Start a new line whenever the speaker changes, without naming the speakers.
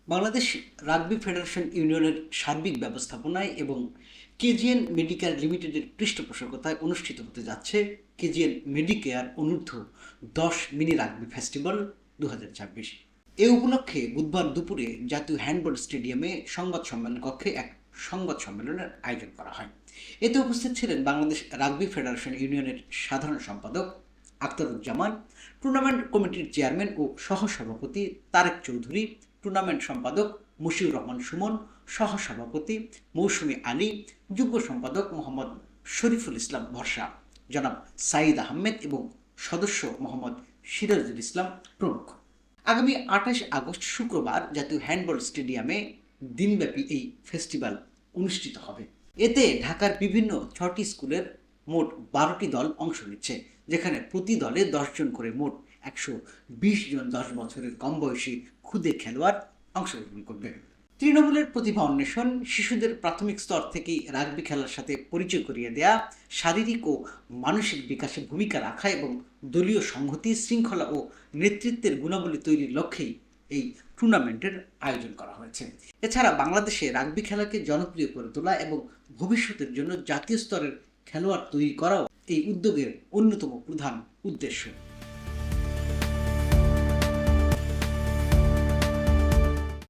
Bangladesh rugby federation ইউনিয়নের সার্বিক ব্যবস্থাপনায় এবং কেজিএন মেডিকেয়ার লিমিটেডের পৃষ্ঠপোষকতায় অনুষ্ঠিত হতে যাচ্ছে কেজিএন মেডিকেয়ার অনূর্ধ্ব 10 মিনি রাগবি ফেস্টিভ্যাল 2026। এ উপলক্ষে বুধবার দুপুরে জাতীয় হ্যান্ডবল স্টেডিয়ামে সংবাদ সম্মেলন কক্ষে এক সংবাদ সম্মেলনের আয়োজন করা হয়। এতে উপস্থিত ছিলেন বাংলাদেশ রাগবি ফেডারেশন ইউনিয়নের সাধারণ সম্পাদক আখতারুজ্জামান, টুর্নামেন্ট কমিটির চেয়ারম্যান ও সহসভাপতি তারেক চৌধুরী, টুর্নামেন্ট সম্পাদক মশিউর রহমান সুমন, সহসভাপতি মৌসুমী আলী, যুগ্ম সম্পাদক মোহাম্মদ শরীফুল ইসলাম ভরসা, জনাব সাঈদ আহমেদ এবং সদস্য মোহাম্মদ সিরাজুল ইসলাম প্রমুখ। আগামী 28 আগস্ট শুক্রবার জাতীয় হ্যান্ডবল স্টেডিয়ামে দিনব্যাপী এই ফেস্টিভ্যাল অনুষ্ঠিত হবে। এতে ঢাকার বিভিন্ন 6টি স্কুলের মোট 12টি দল অংশ নিচ্ছে, যেখানে প্রতি দলে 10 জন করে মোট 120 জন 10 বছরের কম বয়সী ক্ষুদে খেলোয়াড় অংশগ্রহণ করবে। তৃণমূলের প্রতিভা অন্বেষণ, শিশুদের প্রাথমিক স্তর থেকেই রাগবি খেলার সাথে পরিচয় করিয়ে দেয়া, শারীরিক ও মানসিক বিকাশে ভূমিকা রাখা এবং দলীয় সংহতি, শৃঙ্খলা ও নেতৃত্বের গুণাবলী তৈরির লক্ষ্যেই এই টুর্নামেন্টের আয়োজন করা হয়েছে। এছাড়া বাংলাদেশে রাগবি খেলাকে জনপ্রিয় করে তোলা এবং ভবিষ্যতের জন্য জাতীয় স্তরের খেলোয়াড় তৈরি করাও এই উদ্যোগের অন্যতম প্রধান উদ্দেশ্য।